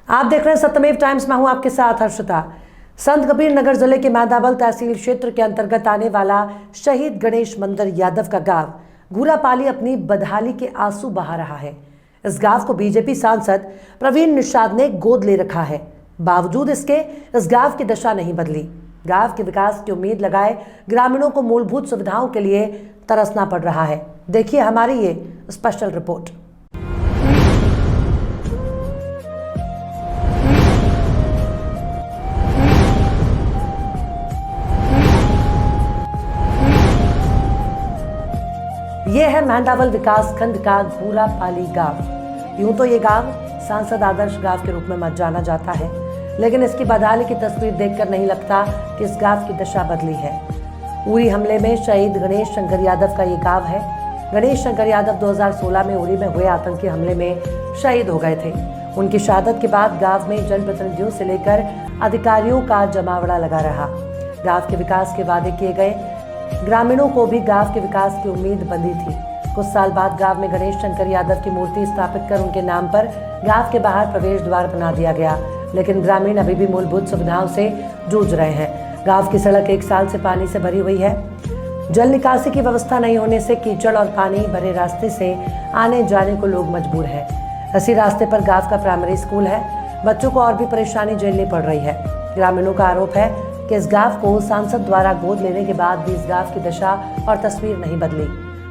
आप देख रहे हैं सत्यमेव टाइम्स। मैं हूं आपके साथ हर्षिता। संत कबीर नगर जिले के मैदाबल तहसील क्षेत्र के अंतर्गत आने वाला शहीद गणेश मंदिर यादव का गांव घूरापाली अपनी बदहाली के आंसू बहा रहा है। इस गांव को बीजेपी सांसद प्रवीण निषाद ने गोद ले रखा है। बावजूद इसके इस गांव की दशा नहीं बदली। गांव के विकास की उम्मीद लगाए ग्रामीणों को मूलभूत सुविधाओं के लिए तरसना पड़ रहा है। देखिए हमारी ये स्पेशल रिपोर्ट। ये है मैदाबल विकास खंड का घूरापाली गांव। यूं तो ये गांव सांसद आदर्श गांव के रूप में जाना जाता है, लेकिन इसकी बदहाली की तस्वीर देखकर नहीं लगता कि इस गांव की दशा बदली है। उरी हमले में शहीद गणेश शंकर यादव का ये गांव है। गणेश शंकर यादव 2016 में उरी में हुए आतंकी हमले में शहीद हो गए थे। उनकी शहादत के बाद गांव में जनप्रतिनिधियों से लेकर अधिकारियों का जमावड़ा लगा रहा। गांव के विकास के वादे किए गए, ग्रामीणों को भी गांव के विकास की उम्मीद बंधी थी। कुछ साल बाद गांव में गणेश शंकर यादव की मूर्ति स्थापित कर उनके नाम पर गांव के बाहर प्रवेश द्वार बना दिया गया, लेकिन ग्रामीण अभी भी मूलभूत सुविधाओं से जूझ रहे हैं। गांव की सड़क 1 साल से पानी से भरी हुई है। जल निकासी की व्यवस्था नहीं होने से कीचड़ और पानी भरे रास्ते से आने जाने को लोग मजबूर है। इसी रास्ते पर गांव का प्राइमरी स्कूल है। बच्चों को और भी परेशानी झेलनी पड़ रही है। ग्रामीणों का आरोप है कि इस गांव को सांसद द्वारा गोद लेने के बाद भी इस गांव की दशा और तस्वीर नहीं बदली।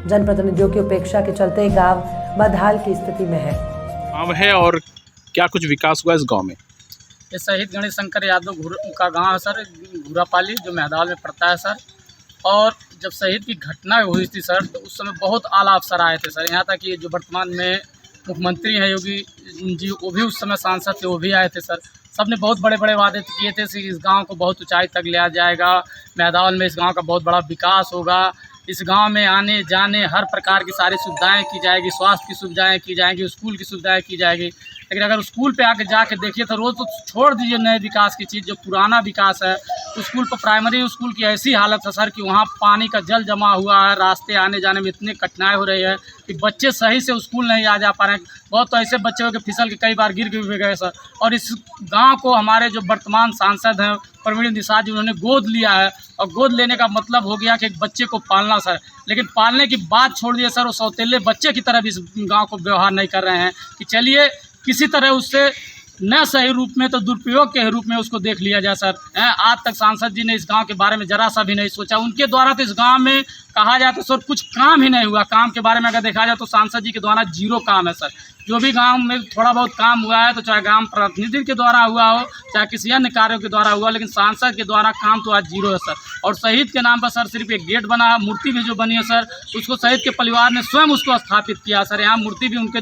जनप्रतिनिधियों की उपेक्षा के चलते गांव बदहाल की स्थिति में है। गाँव है और क्या कुछ विकास हुआ इस गांव में? ये शहीद गणेश शंकर यादव का गांव है सर, घूरापाली जो मैदाबल में पड़ता है सर। और जब शहीद की घटना हुई थी सर, तो उस समय बहुत आला अफसर आए थे सर। यहाँ तक कि जो वर्तमान में मुख्यमंत्री हैं योगी जी, वो भी उस समय सांसद थे, वो भी आए थे सर। सबने बहुत बड़े बड़े वादे किए थे कि इस गांव को बहुत ऊंचाई तक ले जाएगा, मैदाबल में इस गांव का बहुत बड़ा विकास होगा, इस गांव में आने जाने हर प्रकार की सारी सुविधाएं की जाएगी, स्वास्थ्य की सुविधाएं की जाएंगी, स्कूल की सुविधाएं की जाएगी। लेकिन अगर स्कूल पे आके जाके देखिए तो रोज़ तो छोड़ दीजिए नए विकास की चीज़, जो पुराना विकास है स्कूल पर, प्राइमरी स्कूल की ऐसी हालत है सर कि वहाँ पानी का जल जमा हुआ है। रास्ते आने जाने में इतनी कठिनाई हो रही है कि बच्चे सही से स्कूल नहीं आ जा पा रहे हैं। बहुत तो ऐसे बच्चे हो के फिसल के कई बार गिर भी गए सर। और इस गांव को हमारे जो वर्तमान सांसद हैं प्रवीण निषाद जी, उन्होंने गोद लिया है। और गोद लेने का मतलब हो गया कि एक बच्चे को पालना सर। लेकिन पालने की बात छोड़ दिए सर, वो सौतेले बच्चे की तरह भी इस गाँव को व्यवहार नहीं कर रहे हैं कि चलिए किसी तरह उससे न सही रूप में तो दुरुपयोग के रूप में उसको देख लिया जाए सर। आज तक सांसद जी ने इस गांव के बारे में जरा सा भी नहीं सोचा। उनके द्वारा तो इस गांव में कहा जाए तो सर कुछ काम ही नहीं हुआ। काम के बारे में अगर देखा जाए तो सांसद जी के द्वारा 0 काम है सर। जो भी गांव में थोड़ा बहुत काम हुआ है तो चाहे गांव प्रतिनिधि के द्वारा हुआ हो, चाहे किसी अन्य कार्यों के द्वारा हुआ, लेकिन सांसद के द्वारा काम तो आज 0 है सर। और शहीद के नाम पर सर सिर्फ एक गेट बना है, मूर्ति भी जो बनी है सर, उसको शहीद के परिवार ने स्वयं उसको स्थापित किया सर। यहाँ मूर्ति भी उनके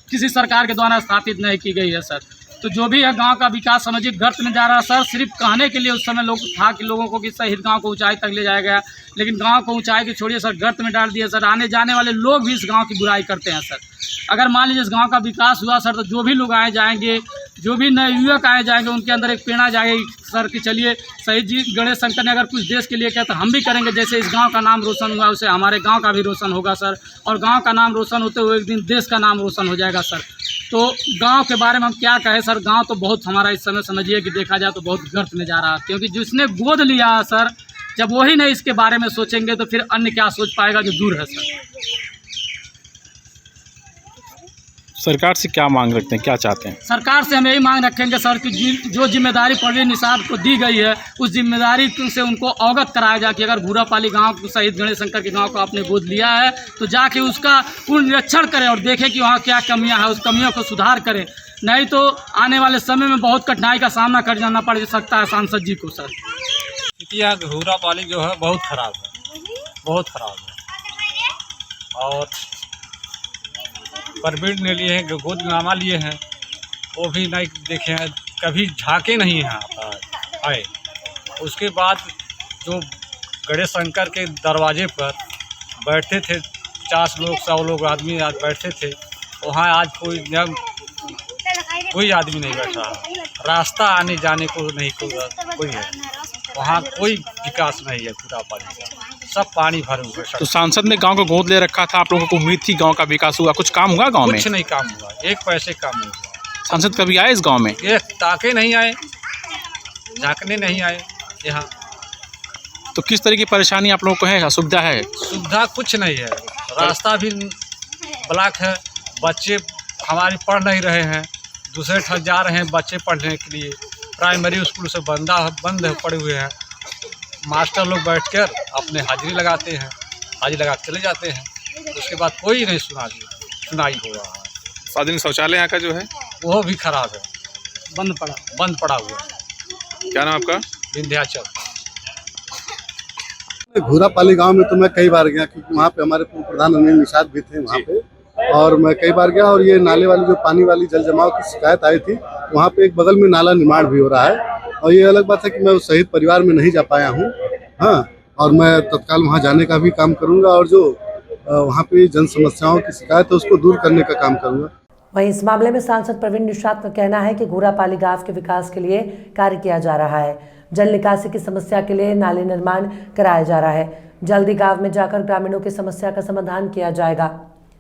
किसी सरकार के द्वारा स्थापित नहीं की गई है सर। तो जो भी है गांव का विकास समझिए गर्त में जा रहा है सर। सिर्फ कहने के लिए उस समय लोग था कि लोगों को कि शहीद गांव को ऊंचाई तक ले जाया गया, लेकिन गांव को ऊंचाई की छोड़िए सर, गर्त में डाल दिया सर। आने जाने वाले लोग भी इस गांव की बुराई करते हैं सर। अगर मान लीजिए इस गांव का विकास हुआ सर, तो जो भी लोग आए जाएंगे, जो भी नए युवक आए जाएंगे, उनके अंदर एक प्रेरणा जाएगी सर कि चलिए शहीद जी गणेश शंकर ने अगर कुछ देश के लिए किया तो हम भी करेंगे। जैसे इस गांव का नाम रोशन हुआ, उससे हमारे गांव का भी रोशन होगा सर। और गांव का नाम रोशन होते हुए एक दिन देश का नाम रोशन हो जाएगा सर। तो गांव के बारे में हम क्या कहें सर, गांव तो बहुत हमारा इस समय समझिए कि देखा जाए तो बहुत गर्त में जा रहा है। क्योंकि जिसने गोद लिया है सर, जब वही नहीं इसके बारे में सोचेंगे तो फिर अन्य क्या सोच पाएगा जो दूर है सर। सरकार से क्या मांग रखते हैं, क्या चाहते हैं? सरकार से हम यही मांग रखेंगे सर कि जो जिम्मेदारी प्रवीण निषाद को दी गई है, उस जिम्मेदारी से उनको अवगत कराया जाए कि अगर घूरापाली गांव शहीद गणेश शंकर के गांव को आपने गोद लिया है तो जाके उसका पूर्ण निरीक्षण करें और देखें कि वहाँ क्या कमियां हैं, उस कमियों को सुधार करें। नहीं तो आने वाले समय में बहुत कठिनाई का सामना कर जाना पड़ सकता है सांसद जी को सर। स्थितियाँ घूरापाली जो है बहुत ख़राब है, बहुत ख़राब है। और प्रवीण ने लिए हैं, गोदनामा लिए हैं, वो भी नहीं देखे हैं, कभी झांके नहीं हैं आए। उसके बाद जो गणेश शंकर के दरवाजे पर बैठते थे 50 लोग 100 लोग आदमी आज बैठते थे, वहाँ आज कोई आदमी नहीं बैठ रहा। रास्ता आने जाने को नहीं कोई है, वहाँ कोई विकास नहीं है घूरापाली का, सब पानी भरे हुए। तो सांसद ने गांव को गोद ले रखा था, आप लोगों को उम्मीद थी गांव का विकास हुआ, कुछ काम हुआ गांव में? कुछ नहीं काम हुआ, एक पैसे काम नहीं हुआ। सांसद कभी आए इस गांव में? ये ताके नहीं आए, झांकने नहीं आए यहाँ। तो किस तरह की परेशानी आप लोगों को है, असुविधा है? सुविधा कुछ नहीं है, रास्ता भी ब्लॉक है, बच्चे हमारे पढ़ नहीं रहे हैं, दूसरे ठग जा रहे हैं बच्चे पढ़ने के लिए, प्राइमरी स्कूल से बंद पड़े हुए हैं। मास्टर लोग बैठकर अपने हाजिरी लगाते हैं, हाजिरी लगा के चले जाते हैं, उसके बाद कोई नहीं सुनाई हो रहा है। सार्वजनिक शौचालय यहाँ का जो है वो भी खराब है, बंद पड़ा हुआ है। क्या नाम आपका? विंध्याचल। घूरापाली गांव में तो मैं कई बार गया, क्योंकि वहाँ पे हमारे प्रधान अनिल निषाद भी थे वहाँ पे, और मैं कई बार गया। और ये नाले वाली जो पानी वाली जल जमाव की शिकायत आई थी, वहाँ पे एक बगल में नाला निर्माण भी हो रहा है। और ये अलग बात है कि मैं उस शहीद परिवार में नहीं जा पाया हूँ, हाँ, और मैं तत्काल वहाँ जाने का भी काम करूँगा, और जो वहाँ पे जन समस्याओं की शिकायत है उसको दूर करने का काम करूँगा। वहीं इस मामले में सांसद प्रवीण निषाद का कहना है कि घूरापाली गांव के विकास के लिए कार्य किया जा रहा है। जल निकासी की समस्या के लिए नाले निर्माण कराया जा रहा है। जल्दी गांव में जाकर ग्रामीणों की समस्या का समाधान किया जाएगा।